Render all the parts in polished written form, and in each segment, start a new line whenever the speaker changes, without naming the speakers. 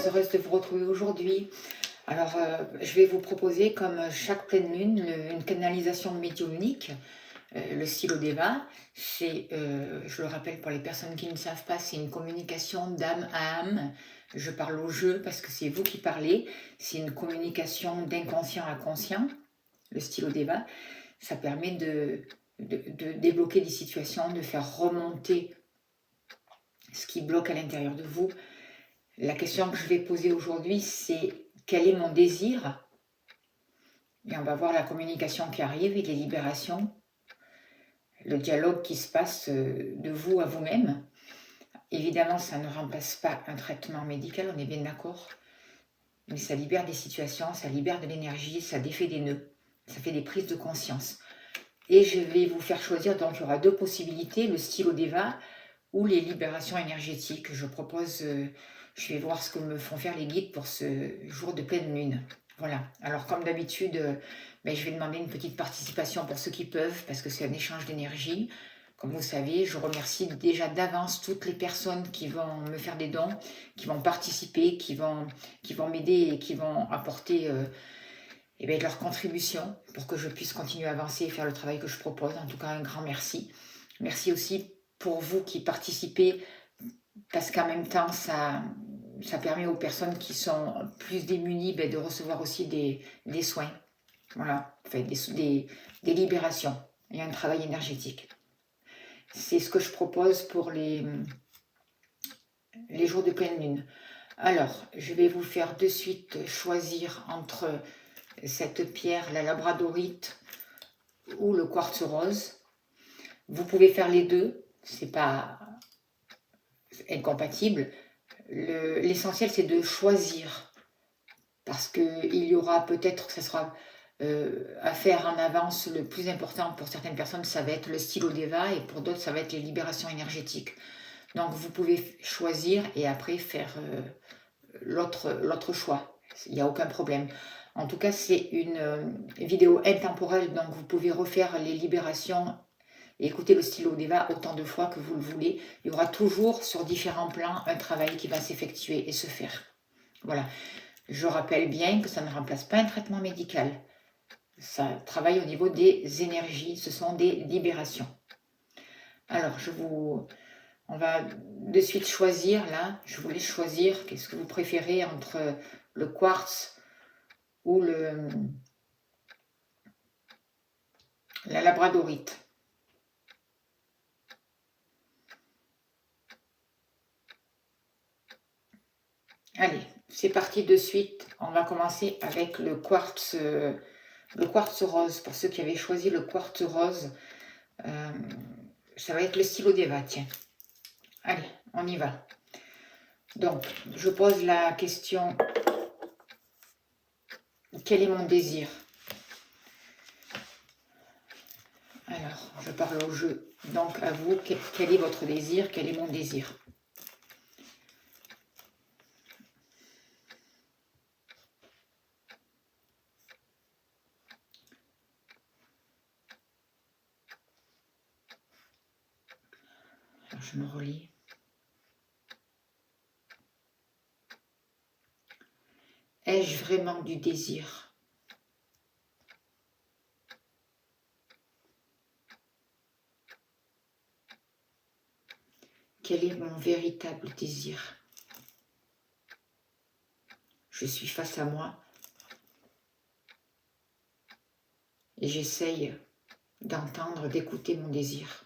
très heureuse de vous retrouver aujourd'hui. Alors, je vais vous proposer, comme chaque pleine lune, une canalisation médiumnique, le stylo Deva. C'est, je le rappelle pour les personnes qui ne savent pas, c'est une communication d'âme à âme. Je parle au jeu parce que c'est vous qui parlez. C'est une communication d'inconscient à conscient, le stylo Deva. Ça permet de débloquer des situations, de faire remonter ce qui bloque à l'intérieur de vous. La question que je vais poser aujourd'hui, c'est quel est mon désir? Et on va voir la communication qui arrive et les libérations, le dialogue qui se passe de vous à vous-même. Évidemment, ça ne remplace pas un traitement médical, on est bien d'accord, mais ça libère des situations, ça libère de l'énergie, ça défait des nœuds, ça fait des prises de conscience. Et je vais vous faire choisir, donc il y aura deux possibilités, le stylo Deva ou les libérations énergétiques. Je propose, je vais voir ce que me font faire les guides pour ce jour de pleine lune. Voilà, alors comme d'habitude, je vais demander une petite participation pour ceux qui peuvent, parce que c'est un échange d'énergie. Comme vous savez, je remercie déjà d'avance toutes les personnes qui vont me faire des dons, qui vont participer, qui vont m'aider et qui vont apporter leur contribution pour que je puisse continuer à avancer et faire le travail que je propose. En tout cas, un grand merci. Merci aussi pour vous qui participez, parce qu'en même temps, ça permet aux personnes qui sont plus démunies de recevoir aussi des soins, voilà, enfin, des libérations et un travail énergétique. C'est ce que je propose pour les jours de pleine lune. Alors, je vais vous faire de suite choisir entre cette pierre, la labradorite ou le quartz rose. Vous pouvez faire les deux, c'est pas incompatible. L'essentiel, c'est de choisir, parce qu'il y aura peut-être que ça sera à faire en avance. Le plus important pour certaines personnes, ça va être le stylo Deva, et pour d'autres, ça va être les libérations énergétiques. Donc, vous pouvez choisir et après faire l'autre choix. Il n'y a aucun problème. En tout cas, c'est une vidéo intemporelle, donc vous pouvez refaire les libérations et écouter le stylo Deva autant de fois que vous le voulez. Il y aura toujours sur différents plans un travail qui va s'effectuer et se faire. Voilà. Je rappelle bien que ça ne remplace pas un traitement médical. Ça travaille au niveau des énergies, ce sont des libérations. Alors, on va de suite choisir là. Je vous laisse choisir qu'est-ce que vous préférez entre le quartz ou la labradorite. Allez, c'est parti de suite. On va commencer avec le quartz rose. Pour ceux qui avaient choisi le quartz rose, ça va être le stylo Deva, tiens. Allez, on y va. Donc, je pose la question, quel est mon désir? Alors, je parle au jeu. Donc, à vous, quel est votre désir? Quel est mon désir? Alors, je me relis. Ai-je vraiment du désir? Quel est mon véritable désir? Je suis face à moi et j'essaye d'entendre, d'écouter mon désir.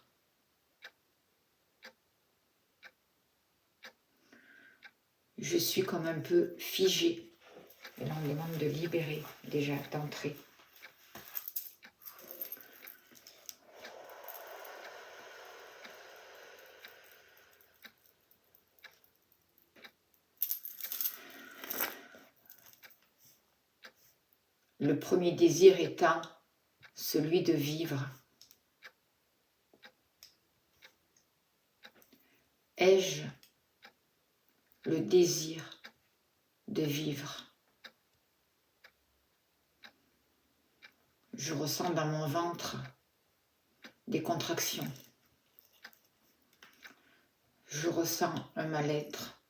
Je suis comme un peu figée. Et là, on me demande de libérer déjà, d'entrer. Le premier désir étant celui de vivre. Ai-je le désir de vivre? Je ressens dans mon ventre des contractions. Je ressens un mal-être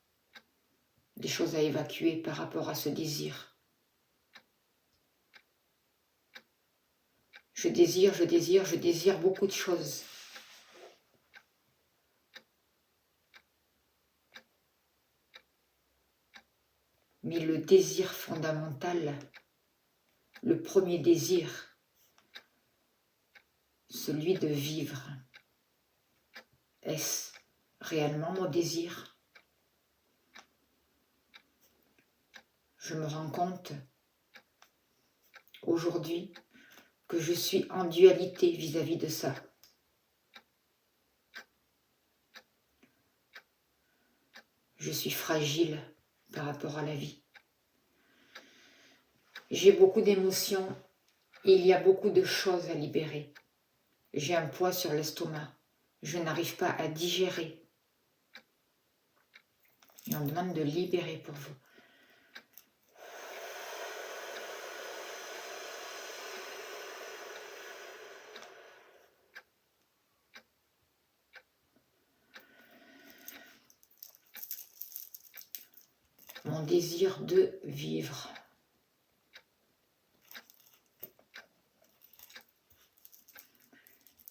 des choses à évacuer par rapport à ce désir. Je désire beaucoup de choses. Mais le désir fondamental, le premier désir, celui de vivre, est-ce réellement mon désir? Je me rends compte aujourd'hui que je suis en dualité vis-à-vis de ça. Je suis fragile par rapport à la vie. J'ai beaucoup d'émotions et il y a beaucoup de choses à libérer. J'ai un poids sur l'estomac. Je n'arrive pas à digérer. Et on me demande de libérer pour vous. Mon désir de vivre.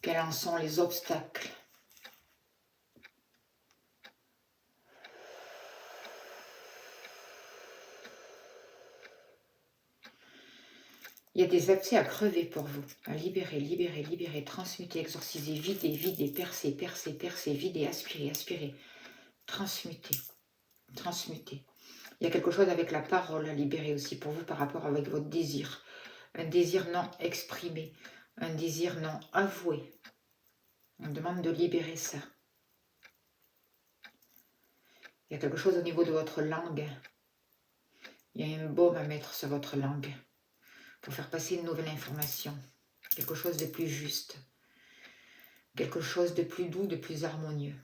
Quels en sont les obstacles? Il y a des abcès à crever pour vous, à libérer, libérer, libérer, transmuter, exorciser, vider, vider, percer, percer, percer, vider, aspirer, aspirer, transmuter, transmuter. Il y a quelque chose avec la parole à libérer aussi pour vous par rapport avec votre désir. Un désir non exprimé, un désir non avoué. On demande de libérer ça. Il y a quelque chose au niveau de votre langue. Il y a un baume à mettre sur votre langue pour faire passer une nouvelle information. Quelque chose de plus juste. Quelque chose de plus doux, de plus harmonieux.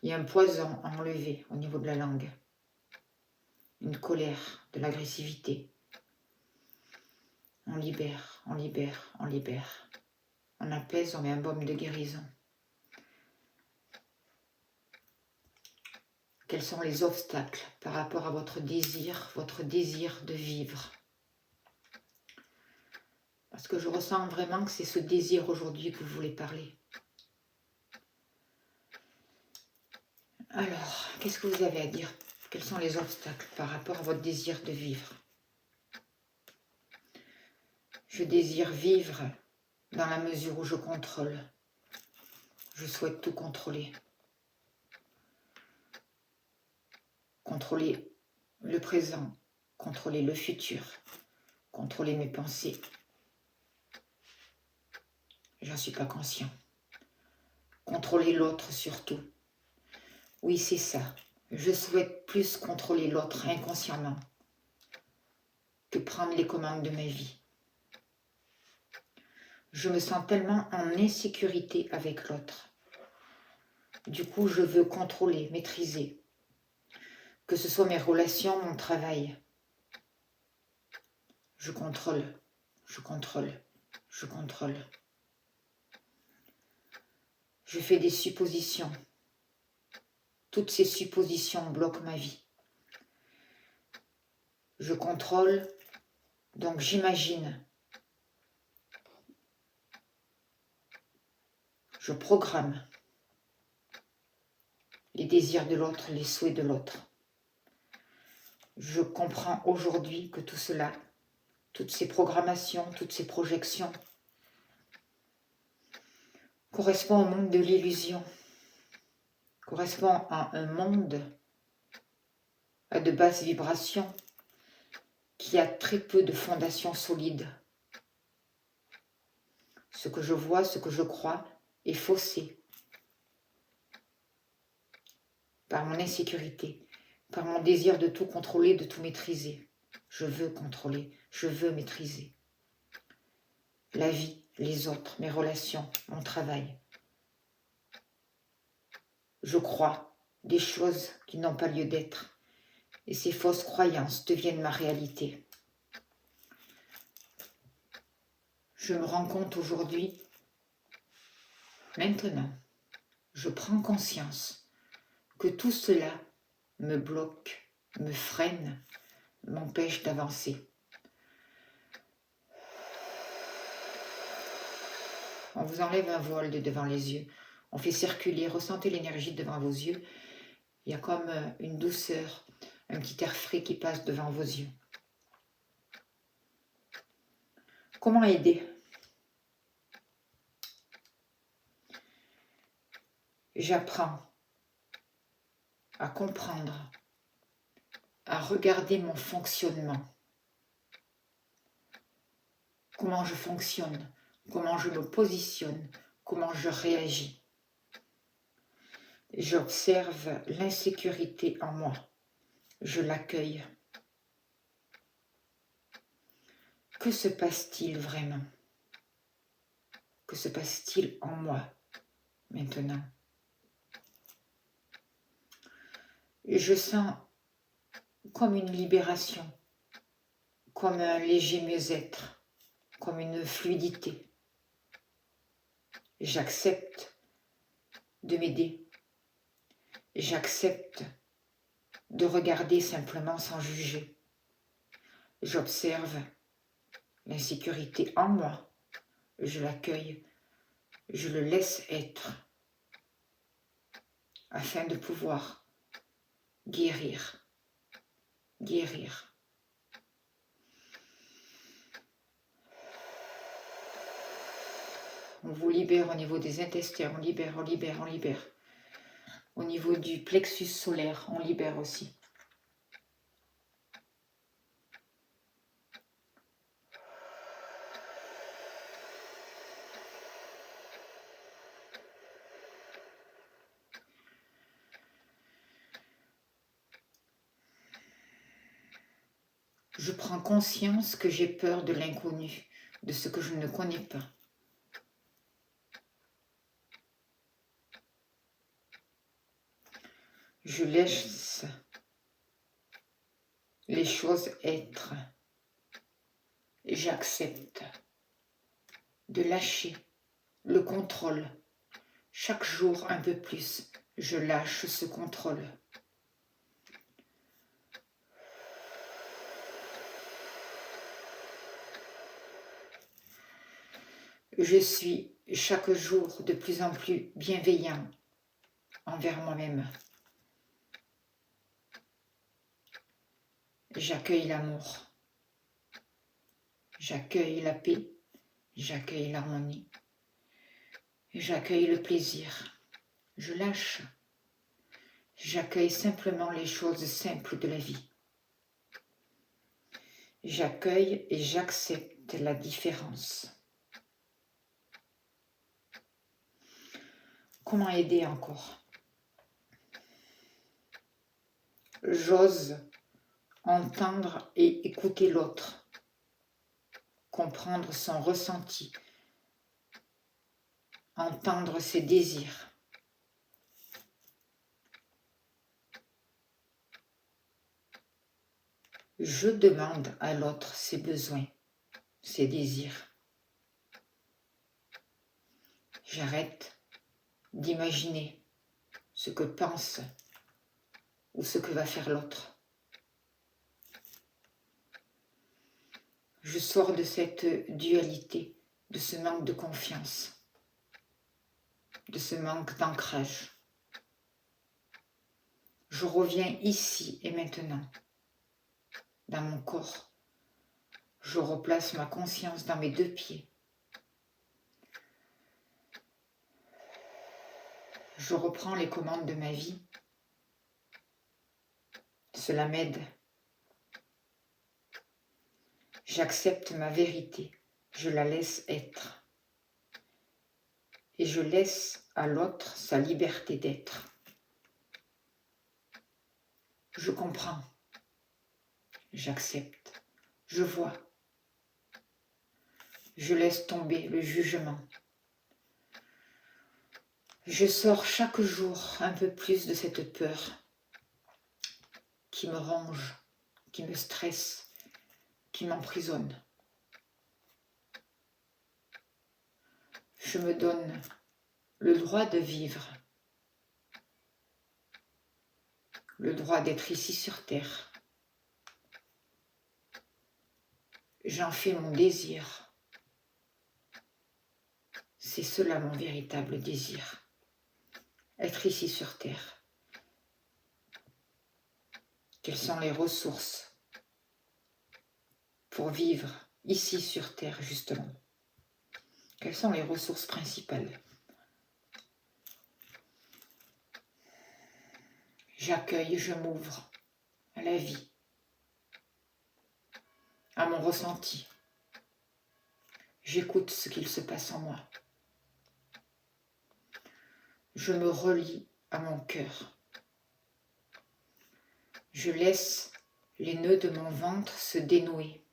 Il y a un poison à enlever au niveau de la langue. Une colère, de l'agressivité. On libère, on libère, on libère. On apaise, on met un baume de guérison. Quels sont les obstacles par rapport à votre désir de vivre? Parce que je ressens vraiment que c'est ce désir aujourd'hui que vous voulez parler. Alors, qu'est-ce que vous avez à dire? Quels sont les obstacles par rapport à votre désir de vivre? Je désire vivre dans la mesure où je contrôle. Je souhaite tout contrôler. Contrôler le présent, contrôler le futur, contrôler mes pensées. J'en suis pas conscient. Contrôler l'autre surtout. Oui, c'est ça. Je souhaite plus contrôler l'autre inconsciemment que prendre les commandes de ma vie. Je me sens tellement en insécurité avec l'autre. Du coup, je veux contrôler, maîtriser. Que ce soit mes relations, mon travail. Je contrôle, je contrôle, je contrôle. Je fais des suppositions. Toutes ces suppositions bloquent ma vie. Je contrôle, donc j'imagine. Je programme les désirs de l'autre, les souhaits de l'autre. Je comprends aujourd'hui que tout cela, toutes ces programmations, toutes ces projections, correspond au monde de l'illusion, correspond à un monde à de basses vibrations qui a très peu de fondations solides. Ce que je vois, ce que je crois est faussé par mon insécurité, par mon désir de tout contrôler, de tout maîtriser. Je veux contrôler, je veux maîtriser. La vie, les autres, mes relations, mon travail. Je crois des choses qui n'ont pas lieu d'être. Et ces fausses croyances deviennent ma réalité. Je me rends compte aujourd'hui, maintenant, je prends conscience que tout cela me bloque, me freine, m'empêche d'avancer. On vous enlève un voile de devant les yeux. On fait circuler, ressentez l'énergie devant vos yeux. Il y a comme une douceur, un petit air frais qui passe devant vos yeux. Comment aider? J'apprends à comprendre, à regarder mon fonctionnement. Comment je fonctionne, comment je me positionne, comment je réagis. J'observe l'insécurité en moi. Je l'accueille. Que se passe-t-il vraiment? Que se passe-t-il en moi maintenant? Je sens comme une libération, comme un léger mieux-être, comme une fluidité. J'accepte de m'aider. J'accepte de regarder simplement sans juger. J'observe l'insécurité en moi. Je l'accueille. Je le laisse être afin de pouvoir guérir. Guérir. On vous libère au niveau des intestins, on libère, on libère, on libère. Au niveau du plexus solaire, on libère aussi. Je prends conscience que j'ai peur de l'inconnu, de ce que je ne connais pas. Je laisse les choses être. J'accepte de lâcher le contrôle. Chaque jour un peu plus, je lâche ce contrôle. Je suis chaque jour de plus en plus bienveillant envers moi-même. J'accueille l'amour. J'accueille la paix. J'accueille l'harmonie. J'accueille le plaisir. Je lâche. J'accueille simplement les choses simples de la vie. J'accueille et j'accepte la différence. Comment aider encore? J'ose entendre et écouter l'autre, comprendre son ressenti, entendre ses désirs. Je demande à l'autre ses besoins, ses désirs. J'arrête d'imaginer ce que pense ou ce que va faire l'autre. Je sors de cette dualité, de ce manque de confiance, de ce manque d'ancrage. Je reviens ici et maintenant, dans mon corps. Je replace ma conscience dans mes deux pieds. Je reprends les commandes de ma vie. Cela m'aide. J'accepte ma vérité. Je la laisse être. Et je laisse à l'autre sa liberté d'être. Je comprends. J'accepte. Je vois. Je laisse tomber le jugement. Je sors chaque jour un peu plus de cette peur qui me ronge, qui me stresse, qui m'emprisonne. Je me donne le droit de vivre le droit d'être ici sur terre. J'en fais mon désir. C'est cela mon véritable désir. Être ici sur terre. Quelles sont les ressources pour vivre ici sur terre, justement? Quelles sont les ressources principales? J'accueille, je m'ouvre à la vie, à mon ressenti. J'écoute ce qu'il se passe en moi. Je me relie à mon cœur. Je laisse les nœuds de mon ventre se dénouer.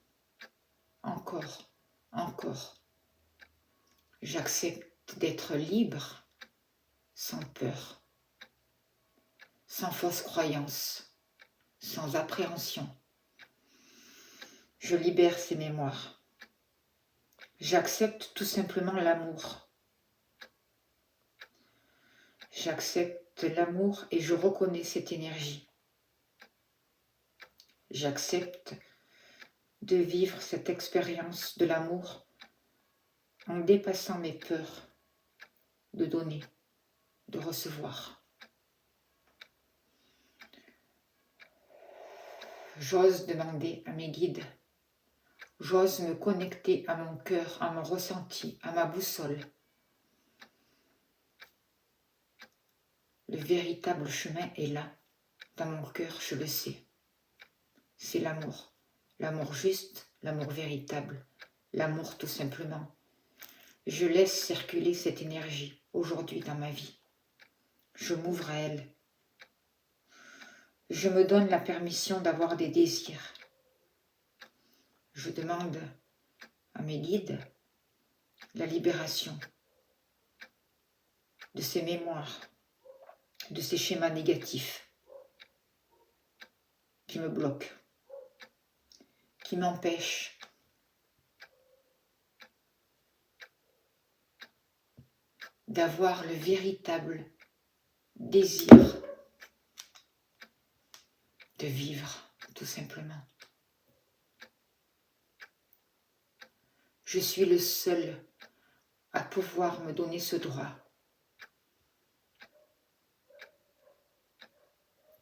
Encore, encore. J'accepte d'être libre, sans peur, sans fausse croyance, sans appréhension. Je libère ces mémoires. J'accepte tout simplement l'amour. J'accepte l'amour et je reconnais cette énergie. J'accepte de vivre cette expérience de l'amour en dépassant mes peurs de donner, de recevoir. J'ose demander à mes guides. J'ose me connecter à mon cœur, à mon ressenti, à ma boussole. Le véritable chemin est là, dans mon cœur, je le sais. C'est l'amour. L'amour juste, l'amour véritable, l'amour tout simplement. Je laisse circuler cette énergie aujourd'hui dans ma vie. Je m'ouvre à elle. Je me donne la permission d'avoir des désirs. Je demande à mes guides la libération de ces mémoires, de ces schémas négatifs qui me bloquent, qui m'empêchent d'avoir le véritable désir de vivre, tout simplement. Je suis le seul à pouvoir me donner ce droit.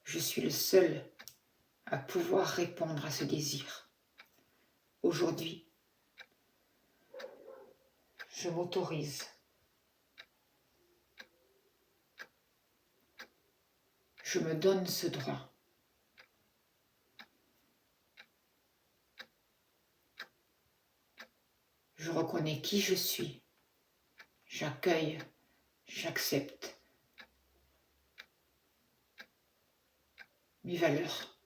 Je suis le seul à pouvoir répondre à ce désir. Aujourd'hui, je m'autorise. Je me donne ce droit. Je reconnais qui je suis. J'accueille, j'accepte mes valeurs,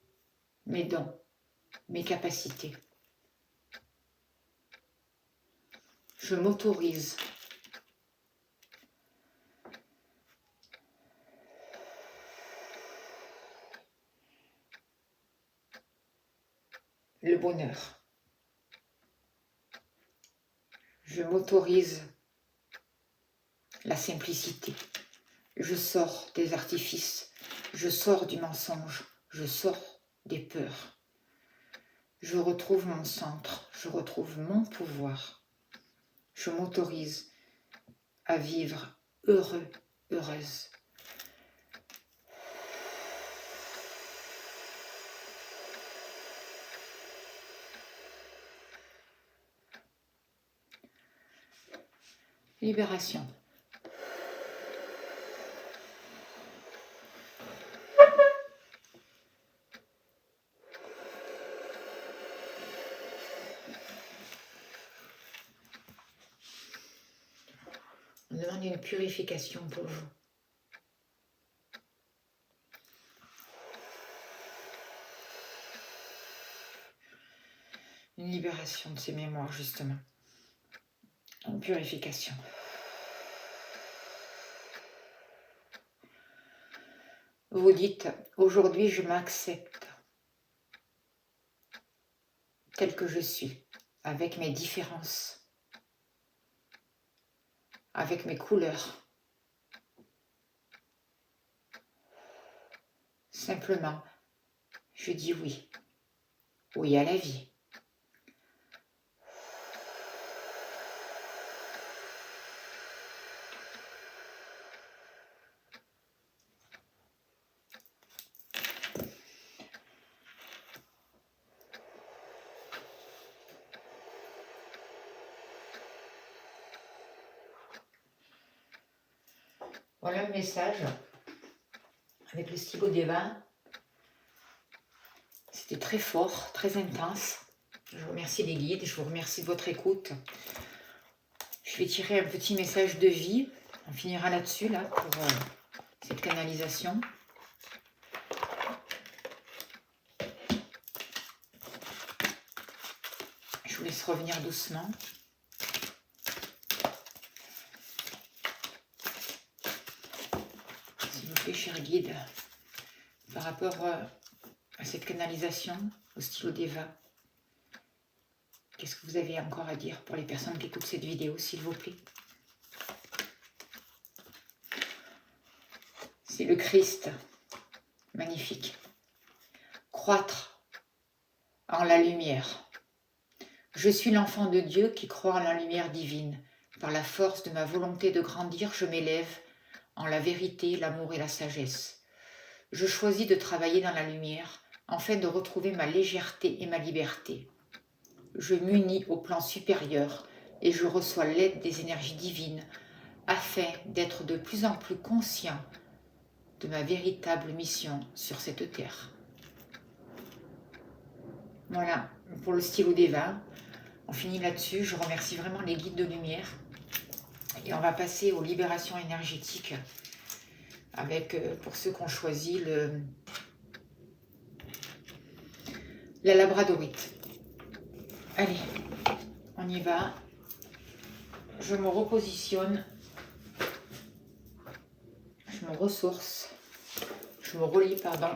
mes dons, mes capacités. Je m'autorise le bonheur. Je m'autorise la simplicité. Je sors des artifices, je sors du mensonge, je sors des peurs. Je retrouve mon centre, je retrouve mon pouvoir. Je m'autorise à vivre heureux, heureuse. Libération. On demande une purification pour vous. Une libération de ces mémoires, justement. Une purification. Vous dites, aujourd'hui je m'accepte tel que je suis, avec mes différences, avec mes couleurs, Simplement, je dis oui. Oui à la vie. Voilà le message avec le stylo divin. C'était très fort, très intense. Je vous remercie les guides, je vous remercie de votre écoute. Je vais tirer un petit message de vie. On finira là-dessus, là, pour cette canalisation. Je vous laisse revenir doucement. S'il vous plaît, cher guide, par rapport à cette canalisation au stylo d'Eva, qu'est-ce que vous avez encore à dire pour les personnes qui écoutent cette vidéo, s'il vous plaît? C'est le Christ. Magnifique. Croître en la lumière. Je suis l'enfant de Dieu qui croit en la lumière divine. Par la force de ma volonté de grandir, je m'élève en la vérité, l'amour et la sagesse. Je choisis de travailler dans la lumière afin de retrouver ma légèreté et ma liberté. Je m'unis au plan supérieur et je reçois l'aide des énergies divines afin d'être de plus en plus conscient de ma véritable mission sur cette terre. Voilà, pour le stylo d'Eva. On finit là-dessus. Je remercie vraiment les guides de lumière. Et on va passer aux libérations énergétiques avec, pour ceux qui ont choisi, la labradorite. Allez, on y va. Je me repositionne. Je me ressource. Je me relie, pardon.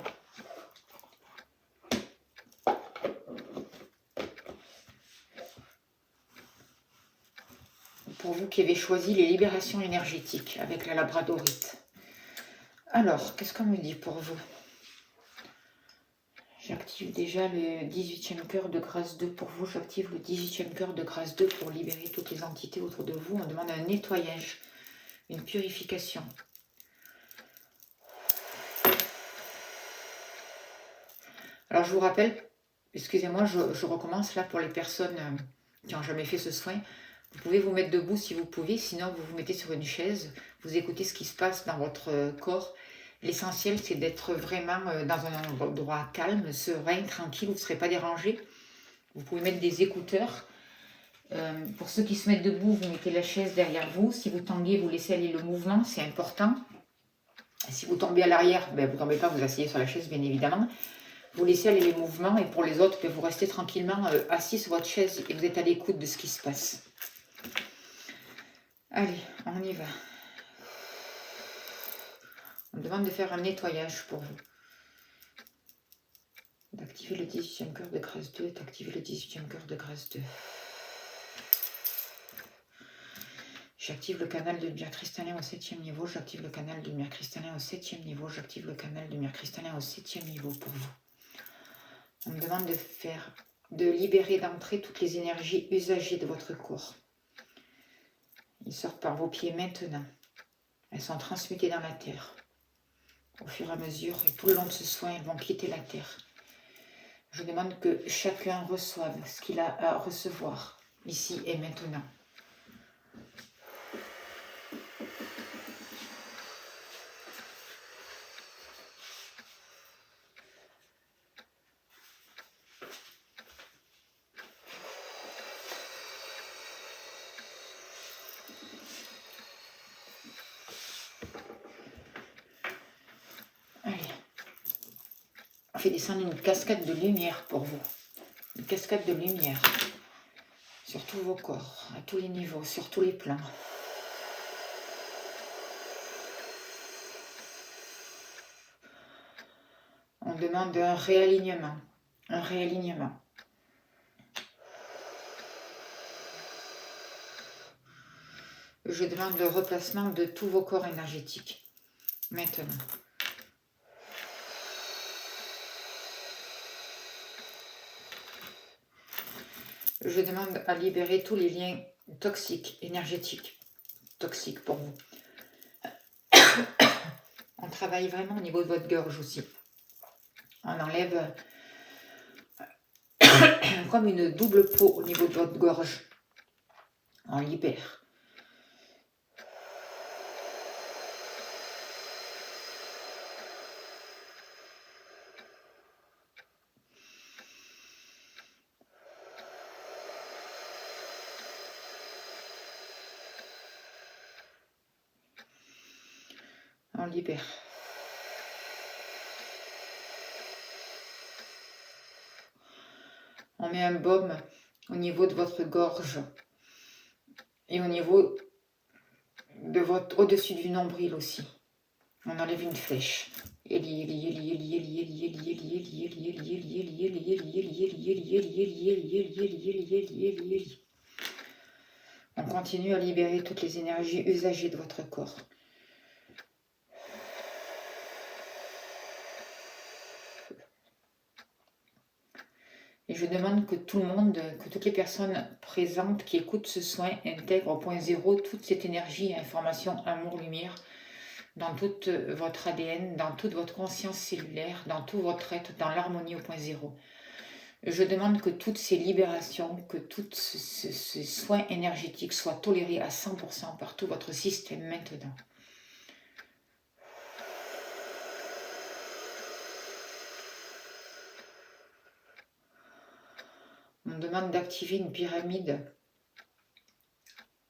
Pour vous qui avez choisi les libérations énergétiques avec la labradorite. Alors, qu'est-ce qu'on me dit pour vous? J'active déjà le 18e cœur de grâce 2 pour vous. J'active le 18e cœur de grâce 2 pour libérer toutes les entités autour de vous. On demande un nettoyage, une purification. Alors, je vous rappelle, excusez-moi, je recommence là pour les personnes qui n'ont jamais fait ce soin. Vous pouvez vous mettre debout si vous pouvez, sinon vous vous mettez sur une chaise, vous écoutez ce qui se passe dans votre corps. L'essentiel, c'est d'être vraiment dans un endroit calme, serein, tranquille, vous ne serez pas dérangé. Vous pouvez mettre des écouteurs. Pour ceux qui se mettent debout, vous mettez la chaise derrière vous. Si vous tanguez, vous laissez aller le mouvement, c'est important. Si vous tombez à l'arrière, ben, vous ne tombez pas, vous asseyez sur la chaise, bien évidemment. Vous laissez aller les mouvements et pour les autres, ben, vous restez tranquillement assis sur votre chaise et vous êtes à l'écoute de ce qui se passe. Allez, on y va. On me demande de faire un nettoyage pour vous. D'activer le 18e cœur de grâce 2 et d'activer le 18e cœur de grâce 2. J'active le canal de lumière cristallin au 7e niveau. J'active le canal de lumière cristallin au 7e niveau. J'active le canal de lumière cristallin au 7e niveau pour vous. On me demande de libérer d'entrée toutes les énergies usagées de votre corps. Ils sortent par vos pieds maintenant. Elles sont transmutées dans la terre. Au fur et à mesure, et tout le long de ce soin, elles vont quitter la terre. Je demande que chacun reçoive ce qu'il a à recevoir, ici et maintenant. On fait descendre une cascade de lumière pour vous. Une cascade de lumière sur tous vos corps, à tous les niveaux, sur tous les plans. On demande un réalignement. Un réalignement. Je demande le replacement de tous vos corps énergétiques. Maintenant. Je demande à libérer tous les liens toxiques, énergétiques, toxiques pour vous. On travaille vraiment au niveau de votre gorge aussi. On enlève comme une double peau au niveau de votre gorge. On libère. On libère. On met un baume au niveau de votre gorge et au niveau de votre au-dessus du nombril aussi. On enlève une flèche. On continue à libérer toutes les énergies usagées de votre corps. Et je demande que tout le monde, que toutes les personnes présentes qui écoutent ce soin intègrent au point zéro toute cette énergie, information, amour, lumière dans tout votre ADN, dans toute votre conscience cellulaire, dans tout votre être, dans l'harmonie au point zéro. Je demande que toutes ces libérations, que tous ces soins énergétiques soient tolérés à 100% par tout votre système maintenant. On demande d'activer une pyramide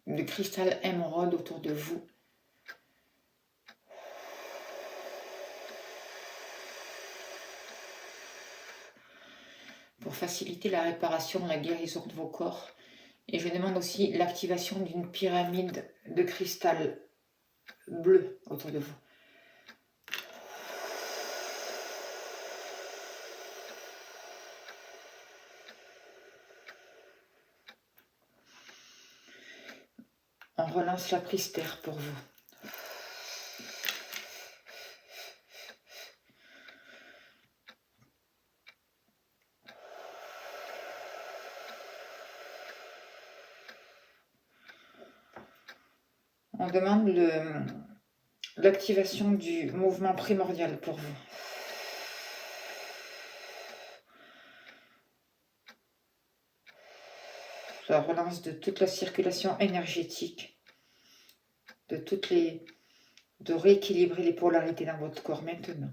de cristal émeraude autour de vous. Pour faciliter la réparation, la guérison de vos corps. Et je demande aussi l'activation d'une pyramide de cristal bleu autour de vous. On relance la pristère pour vous. On demande l'activation du mouvement primordial pour vous. La relance de toute la circulation énergétique, de rééquilibrer les polarités dans votre corps maintenant.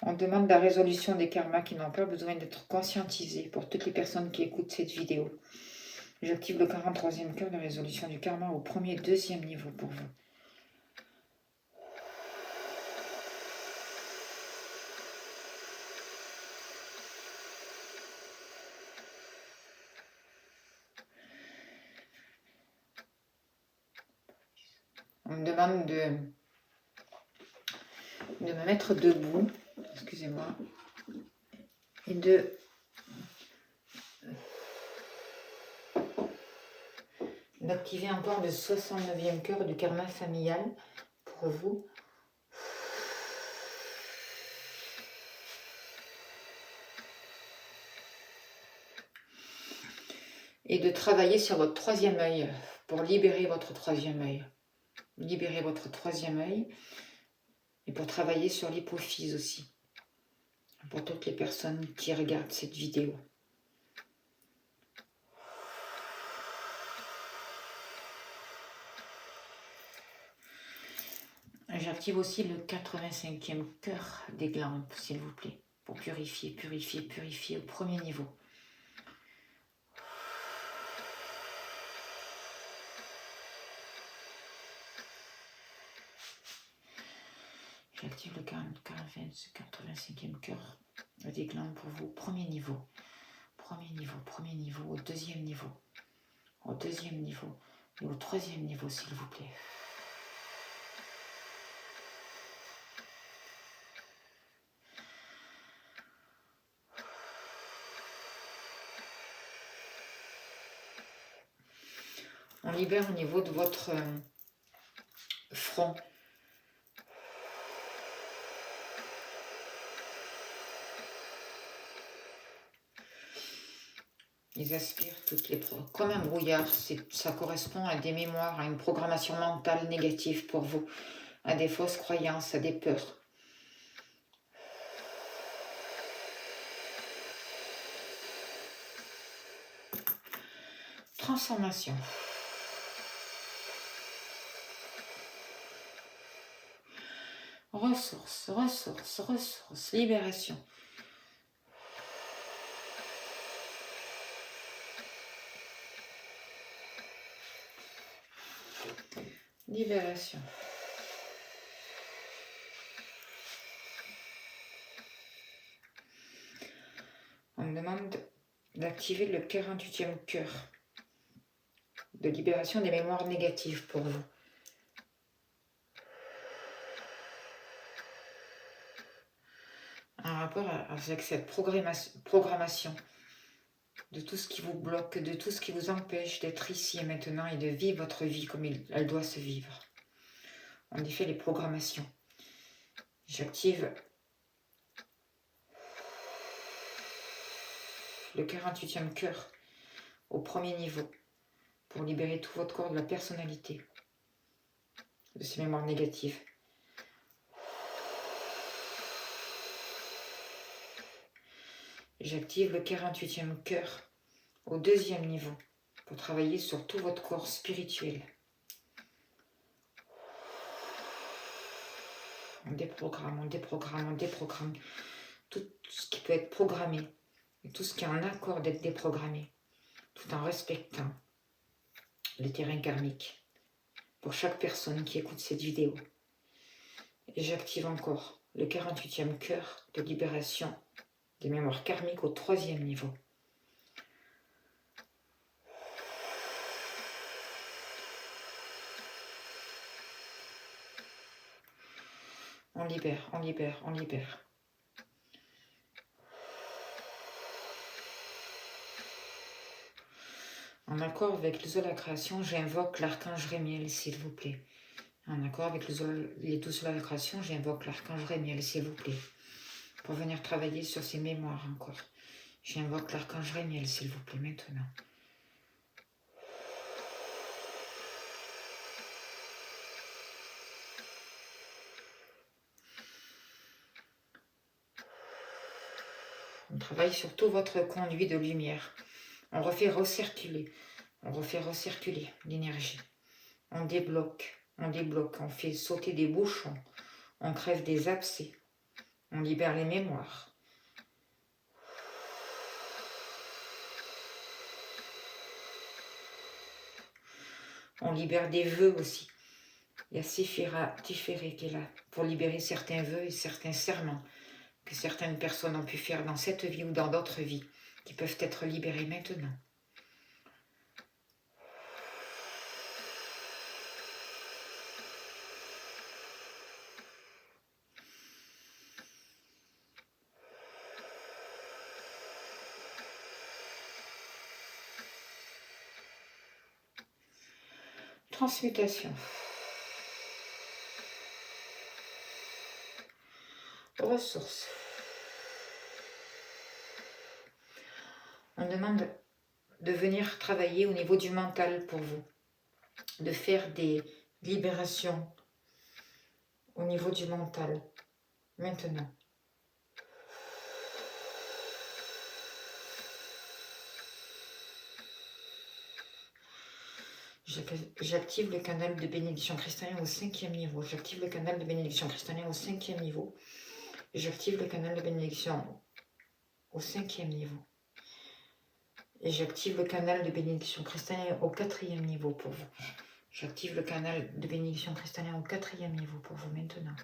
On demande la résolution des karmas qui n'ont pas besoin d'être conscientisés pour toutes les personnes qui écoutent cette vidéo. J'active le 43e cœur de résolution du karma au premier et deuxième niveau pour vous. On me demande de me mettre debout, excusez-moi, et d'activer encore le 69e cœur du karma familial pour vous. Et de travailler sur votre troisième œil pour libérer votre troisième œil. Libérer votre troisième œil et pour travailler sur l'hypophyse aussi. Pour toutes les personnes qui regardent cette vidéo. J'active aussi le 85e cœur des glandes, s'il vous plaît, pour purifier, purifier, purifier au premier niveau. J'active le 85e cœur des glandes pour vous, premier niveau, au deuxième niveau, et au troisième niveau, s'il vous plaît. On libère au niveau de votre front. Ils aspirent toutes les... Comme un brouillard, ça correspond à des mémoires, à une programmation mentale négative pour vous, à des fausses croyances, à des peurs. Transformation. Ressources, ressources, ressources, libération. Libération. On me demande d'activer le 48e cœur de libération des mémoires négatives pour vous. En rapport avec cette programmation de tout ce qui vous bloque, de tout ce qui vous empêche d'être ici et maintenant et de vivre votre vie comme elle doit se vivre. On y fait les programmations. J'active le 48e cœur au premier niveau pour libérer tout votre corps de la personnalité, de ces mémoires négatives. J'active le 48e cœur au deuxième niveau pour travailler sur tout votre corps spirituel. On déprogramme, on déprogramme, on déprogramme tout ce qui peut être programmé et tout ce qui est en accord d'être déprogrammé, tout en respectant le terrain karmique pour chaque personne qui écoute cette vidéo. Et j'active encore le 48e cœur de libération des mémoires karmiques au troisième niveau. On libère, on libère, on libère. En accord avec les eaux de la création, j'invoque l'archange Rémiel, s'il vous plaît. En accord avec les 12 de la création, j'invoque l'archange Rémiel, s'il vous plaît. Pour venir travailler sur ces mémoires encore. J'invoque l'archange Rémiel, s'il vous plaît, maintenant. On travaille sur tout votre conduit de lumière. On refait recirculer l'énergie. On débloque, on fait sauter des bouchons, on crève des abcès, on libère les mémoires. On libère des vœux aussi. Il y a Séphira Tiféré qui est là pour libérer certains vœux et certains serments que certaines personnes ont pu faire dans cette vie ou dans d'autres vies, qui peuvent être libérés maintenant. Transmutation. Ressources. On demande de venir travailler au niveau du mental pour vous, de faire des libérations au niveau du mental, maintenant. J'active le canal de bénédiction cristallin au 5e niveau. J'active le canal de bénédiction cristallin au 5e niveau. J'active le canal de bénédiction au 5e niveau. Et j'active le canal de bénédiction cristallin au 4e niveau pour vous. J'active le canal de bénédiction cristallin au 4e niveau pour vous maintenant.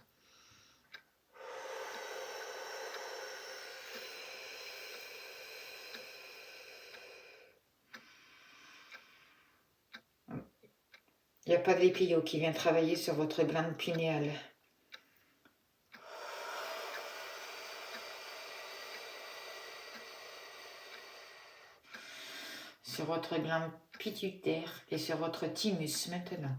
Il n'y a pas d'épillot qui vient travailler sur votre glande pinéale. Sur votre glande pituitaire et sur votre thymus maintenant.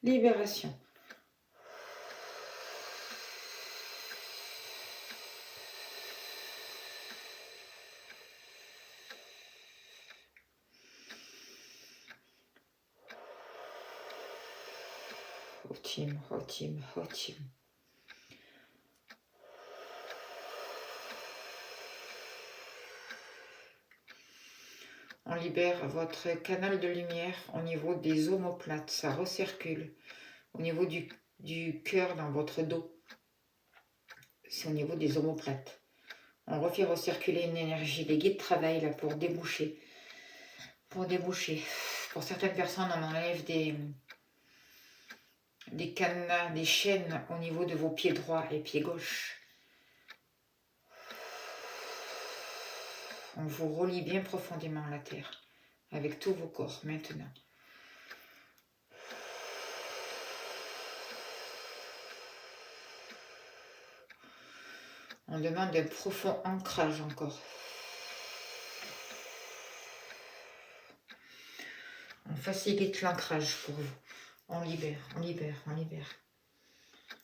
Libération. Rotim, rotim, rotim. On libère votre canal de lumière au niveau des omoplates, ça recircule. Au niveau du cœur dans votre dos, c'est au niveau des omoplates. On refait recirculer une énergie. Les guides travaillent là pour déboucher. Pour déboucher. Pour certaines personnes, on enlève des canaux, des chaînes au niveau de vos pieds droits et pieds gauches. On vous relie bien profondément à la terre, avec tous vos corps maintenant. On demande un profond ancrage encore. On facilite l'ancrage pour vous. On libère, on libère, on libère.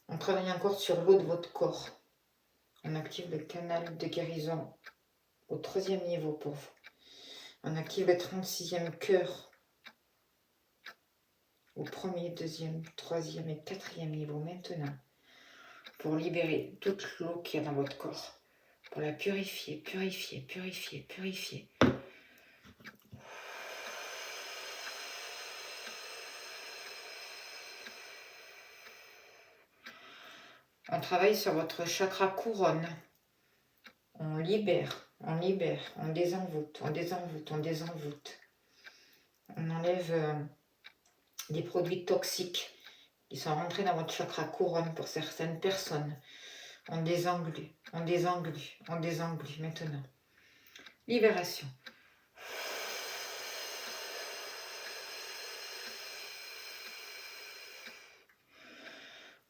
On travaille encore sur l'eau de votre corps. On active le canal de guérison au 3e niveau pour vous. On active le 36e cœur au 1er, 2e, 3e et 4e niveau maintenant. Pour libérer toute l'eau qu'il y a dans votre corps. Pour la purifier, purifier, purifier, purifier. On travaille sur votre chakra couronne. On libère, on libère, on désenvoûte, on désenvoûte, on désenvoûte. On enlève des produits toxiques qui sont rentrés dans votre chakra couronne pour certaines personnes. On désenglue, on désenglue, on désenglue maintenant. Libération.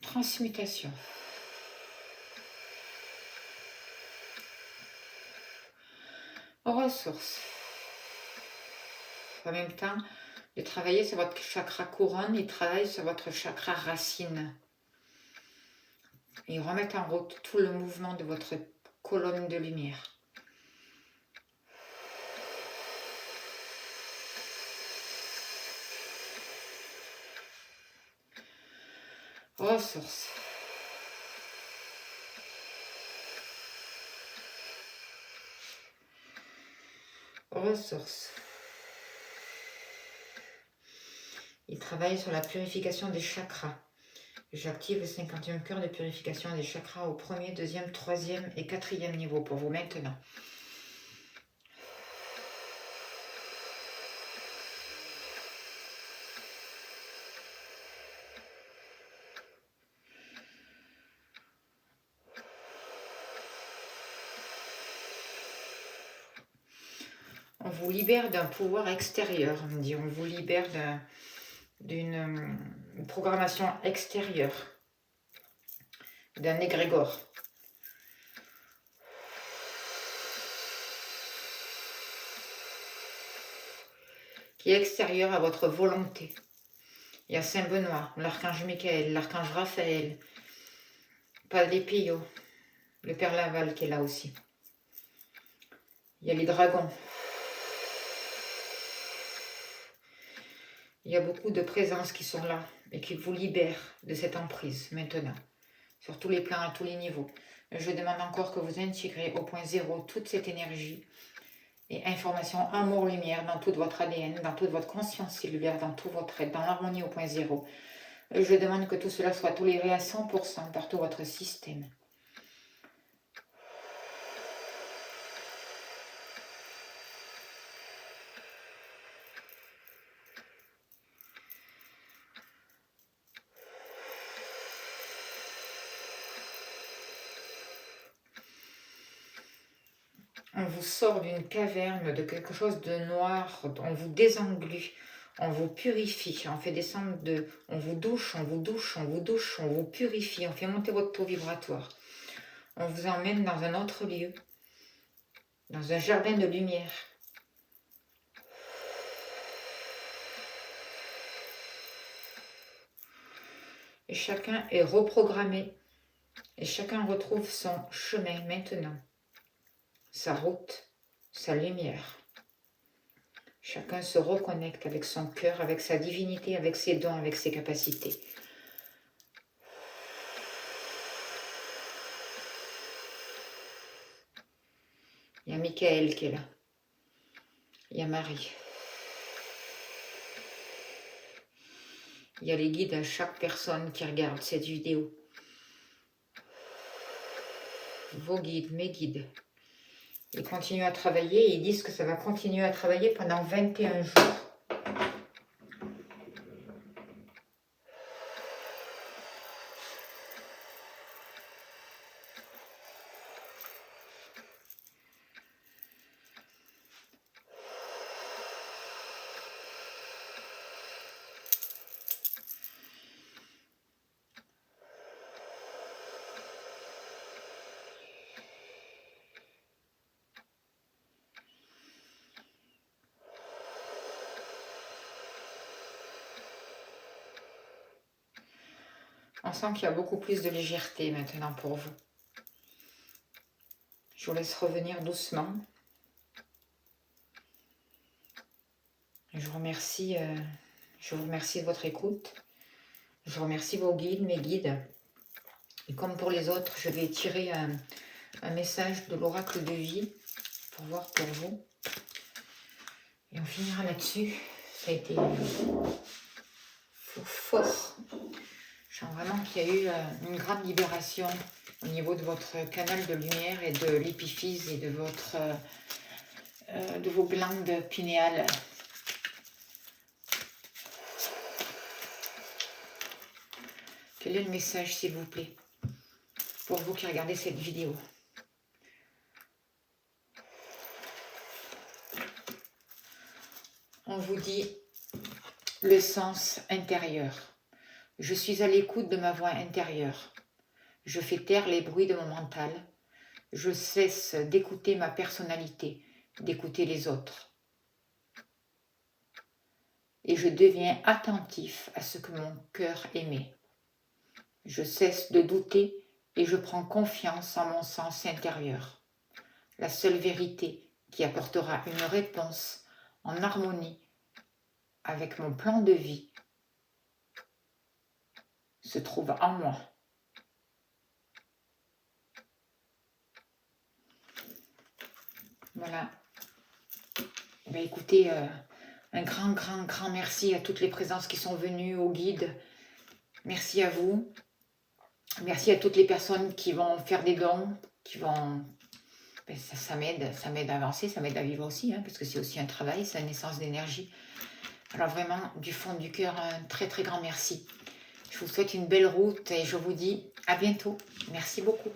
Transmutation. Ressources. En même temps, de travailler sur votre chakra couronne, il travaille sur votre chakra racine. Et remettre en route tout le mouvement de votre colonne de lumière. Ressources. Ressources. Il travaille sur la purification des chakras. J'active le 50e cœur de purification des chakras au 1er, 2e, 3e et 4e niveau pour vous maintenant. On vous libère d'un pouvoir extérieur, on dit. On vous libère d'une programmation extérieure, d'un égrégore. Qui est extérieur à votre volonté. Il y a Saint Benoît, l'archange Michael, l'archange Raphaël, Padre Pio, le Père Laval qui est là aussi. Il y a les dragons. Il y a beaucoup de présences qui sont là et qui vous libèrent de cette emprise maintenant, sur tous les plans, à tous les niveaux. Je demande encore que vous intégrez au point zéro toute cette énergie et information, amour, lumière dans toute votre ADN, dans toute votre conscience cellulaire, dans tout votre être, dans l'harmonie au point zéro. Je demande que tout cela soit toléré à 100% par tout votre système. On vous sort d'une caverne, de quelque chose de noir, on vous désenglue, on vous purifie, on fait descendre on vous douche, on vous douche, on vous douche, on vous purifie, on fait monter votre taux vibratoire. On vous emmène dans un autre lieu, dans un jardin de lumière. Et chacun est reprogrammé. Et chacun retrouve son chemin maintenant. Sa route, sa lumière. Chacun se reconnecte avec son cœur, avec sa divinité, avec ses dons, avec ses capacités. Il y a Michael qui est là. Il y a Marie. Il y a les guides à chaque personne qui regarde cette vidéo. Vos guides, mes guides. Ils continuent à travailler et ils disent que ça va continuer à travailler pendant 21 jours. On sent qu'il y a beaucoup plus de légèreté maintenant pour vous. Je vous laisse revenir doucement. Je vous remercie de votre écoute. Je remercie vos guides, mes guides. Et comme pour les autres, je vais tirer un message de l'oracle de vie pour voir pour vous. Et on finira là-dessus. Ça a été fort. Je sens vraiment qu'il y a eu une grande libération au niveau de votre canal de lumière et de l'épiphyse et de vos glandes pinéales. Quel est le message, s'il vous plaît, pour vous qui regardez cette vidéo? On vous dit le sens intérieur. Je suis à l'écoute de ma voix intérieure. Je fais taire les bruits de mon mental. Je cesse d'écouter ma personnalité, d'écouter les autres. Et je deviens attentif à ce que mon cœur émet. Je cesse de douter et je prends confiance en mon sens intérieur. La seule vérité qui apportera une réponse en harmonie avec mon plan de vie se trouve en moi. Voilà. Ben écoutez, un grand merci à toutes les présences qui sont venues, aux guides. Merci à vous. Merci à toutes les personnes qui vont faire des dons, qui vont... Ben ça m'aide à avancer, ça m'aide à vivre aussi, hein, parce que c'est aussi un travail, c'est une essence d'énergie. Alors vraiment, du fond du cœur, un très grand merci. Je vous souhaite une belle route et je vous dis à bientôt. Merci beaucoup.